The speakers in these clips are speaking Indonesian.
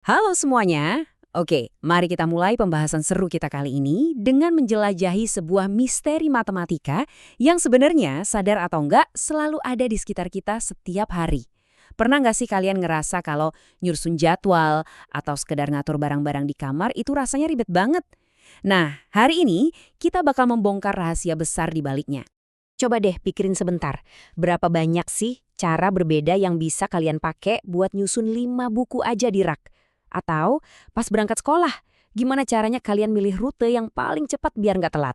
Halo semuanya. Oke, mari kita mulai pembahasan seru kita kali ini dengan menjelajahi sebuah misteri matematika yang sebenarnya sadar atau enggak selalu ada di sekitar kita setiap hari. Pernah nggak sih kalian ngerasa kalau nyusun jadwal atau sekedar ngatur barang-barang di kamar itu rasanya ribet banget? Nah, hari ini kita bakal membongkar rahasia besar di baliknya. Coba deh pikirin sebentar, berapa banyak sih cara berbeda yang bisa kalian pakai buat nyusun 5 buku aja di rak? Atau pas berangkat sekolah, gimana caranya kalian milih rute yang paling cepat biar nggak telat?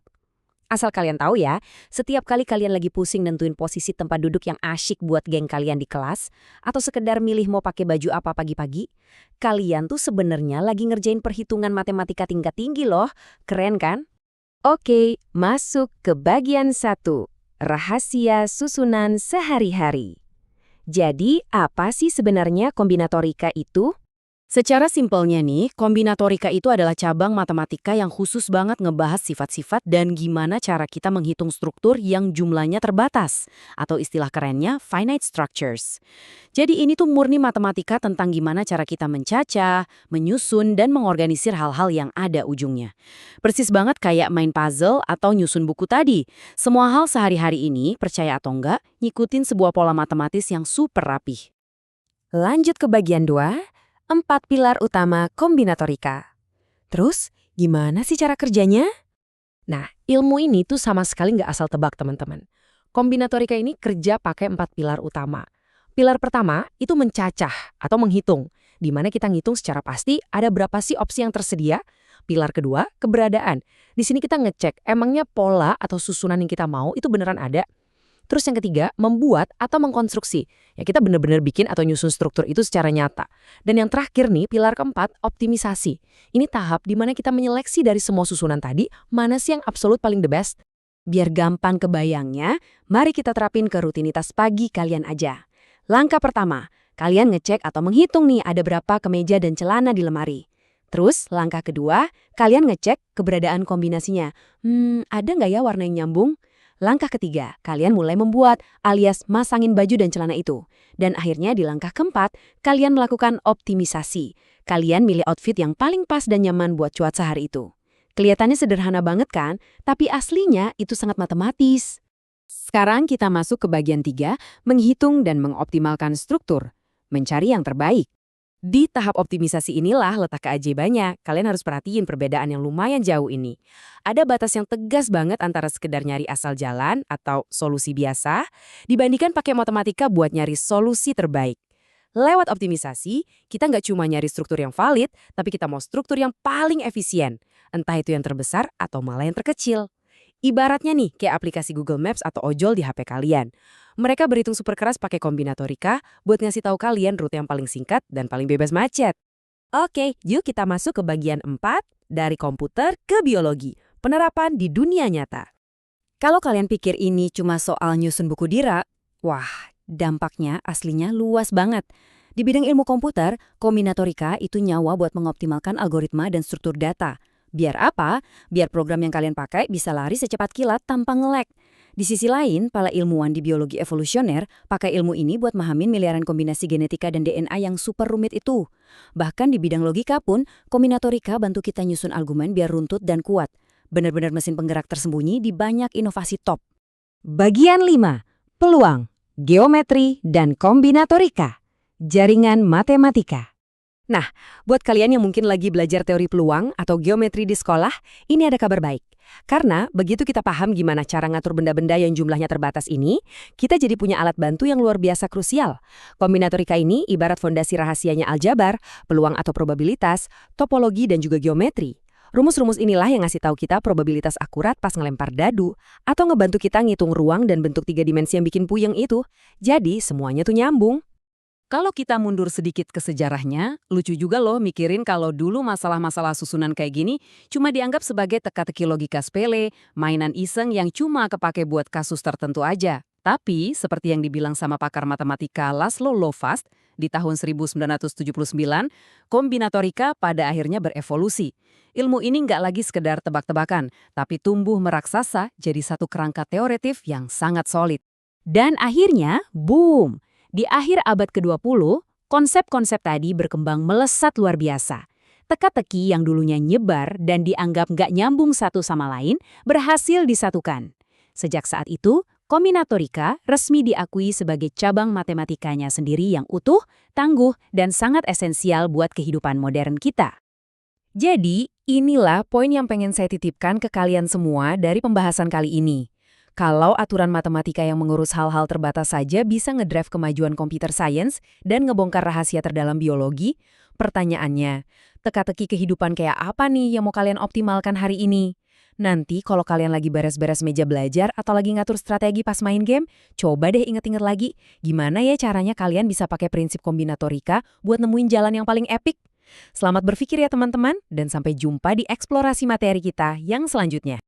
Asal kalian tahu ya, setiap kali kalian lagi pusing nentuin posisi tempat duduk yang asyik buat geng kalian di kelas, atau sekedar milih mau pakai baju apa pagi-pagi, kalian tuh sebenarnya lagi ngerjain perhitungan matematika tingkat tinggi loh. Keren kan? Oke, masuk ke bagian 1. Rahasia susunan sehari-hari. Jadi, apa sih sebenarnya kombinatorika itu? Secara simpelnya nih, kombinatorika itu adalah cabang matematika yang khusus banget ngebahas sifat-sifat dan gimana cara kita menghitung struktur yang jumlahnya terbatas, atau istilah kerennya finite structures. Jadi ini tuh murni matematika tentang gimana cara kita mencacah, menyusun, dan mengorganisir hal-hal yang ada ujungnya. Persis banget kayak main puzzle atau nyusun buku tadi. Semua hal sehari-hari ini, percaya atau enggak, ngikutin sebuah pola matematis yang super rapih. Lanjut ke bagian 2. 4 pilar utama kombinatorika. Terus, gimana sih cara kerjanya? Nah, ilmu ini tuh sama sekali nggak asal tebak, teman-teman. Kombinatorika ini kerja pakai 4 pilar utama. Pilar pertama itu mencacah atau menghitung, di mana kita ngitung secara pasti ada berapa sih opsi yang tersedia. Pilar kedua, keberadaan. Di sini kita ngecek emangnya pola atau susunan yang kita mau itu beneran ada. Terus yang ketiga, membuat atau mengkonstruksi. Ya kita bener-bener bikin atau nyusun struktur itu secara nyata. Dan yang terakhir nih, pilar keempat, optimisasi. Ini tahap di mana kita menyeleksi dari semua susunan tadi, mana sih yang absolut paling the best. Biar gampang kebayangnya, mari kita terapin ke rutinitas pagi kalian aja. Langkah pertama, kalian ngecek atau menghitung nih ada berapa kemeja dan celana di lemari. Terus, langkah kedua, kalian ngecek keberadaan kombinasinya. Ada nggak ya warna yang nyambung? Langkah ketiga, kalian mulai membuat alias masangin baju dan celana itu. Dan akhirnya di langkah keempat, kalian melakukan optimisasi. Kalian milih outfit yang paling pas dan nyaman buat cuaca hari itu. Kelihatannya sederhana banget kan? Tapi aslinya itu sangat matematis. Sekarang kita masuk ke bagian 3, menghitung dan mengoptimalkan struktur. Mencari yang terbaik. Di tahap optimisasi inilah letak keajaibannya. Kalian harus perhatiin perbedaan yang lumayan jauh ini. Ada batas yang tegas banget antara sekedar nyari asal jalan atau solusi biasa, dibandingkan pakai matematika buat nyari solusi terbaik. Lewat optimisasi, kita nggak cuma nyari struktur yang valid, tapi kita mau struktur yang paling efisien. Entah itu yang terbesar atau malah yang terkecil. Ibaratnya nih, kayak aplikasi Google Maps atau ojol di HP kalian. Mereka berhitung super keras pakai kombinatorika buat ngasih tahu kalian rute yang paling singkat dan paling bebas macet. Oke, yuk kita masuk ke bagian 4, dari komputer ke biologi, penerapan di dunia nyata. Kalau kalian pikir ini cuma soal nyusun buku di rak, wah, dampaknya aslinya luas banget. Di bidang ilmu komputer, kombinatorika itu nyawa buat mengoptimalkan algoritma dan struktur data. Biar apa? Biar program yang kalian pakai bisa lari secepat kilat tanpa nge-lag. Di sisi lain, para ilmuwan di biologi evolusioner pakai ilmu ini buat mahamin miliaran kombinasi genetika dan DNA yang super rumit itu. Bahkan di bidang logika pun, kombinatorika bantu kita nyusun argumen biar runtut dan kuat. Benar-benar mesin penggerak tersembunyi di banyak inovasi top. Bagian 5. Peluang, geometri, dan kombinatorika. Jaringan matematika. Nah, buat kalian yang mungkin lagi belajar teori peluang atau geometri di sekolah, ini ada kabar baik. Karena begitu kita paham gimana cara ngatur benda-benda yang jumlahnya terbatas ini, kita jadi punya alat bantu yang luar biasa krusial. Kombinatorika ini ibarat fondasi rahasianya aljabar, peluang atau probabilitas, topologi dan juga geometri. Rumus-rumus inilah yang ngasih tahu kita probabilitas akurat pas ngelempar dadu, atau ngebantu kita ngitung ruang dan bentuk 3 dimensi yang bikin puyeng itu. Jadi semuanya tuh nyambung. Kalau kita mundur sedikit ke sejarahnya, lucu juga loh mikirin kalau dulu masalah-masalah susunan kayak gini cuma dianggap sebagai teka-teki logika sepele, mainan iseng yang cuma kepake buat kasus tertentu aja. Tapi, seperti yang dibilang sama pakar matematika Laszlo Lovász di tahun 1979, kombinatorika pada akhirnya berevolusi. Ilmu ini nggak lagi sekedar tebak-tebakan, tapi tumbuh meraksasa jadi satu kerangka teoretif yang sangat solid. Dan akhirnya, boom! Di akhir abad ke-20, Konsep-konsep tadi berkembang melesat luar biasa. Teka-teki yang dulunya nyebar dan dianggap nggak nyambung satu sama lain berhasil disatukan. Sejak saat itu, kombinatorika resmi diakui sebagai cabang matematikanya sendiri yang utuh, tangguh, dan sangat esensial buat kehidupan modern kita. Jadi, inilah poin yang pengen saya titipkan ke kalian semua dari pembahasan kali ini. Kalau aturan matematika yang mengurus hal-hal terbatas saja bisa ngedrive kemajuan computer science dan ngebongkar rahasia terdalam biologi, pertanyaannya, teka-teki kehidupan kayak apa nih yang mau kalian optimalkan hari ini? Nanti kalau kalian lagi beres-beres meja belajar atau lagi ngatur strategi pas main game, coba deh inget-inget lagi, gimana ya caranya kalian bisa pakai prinsip kombinatorika buat nemuin jalan yang paling epik? Selamat berpikir ya teman-teman, dan sampai jumpa di eksplorasi materi kita yang selanjutnya.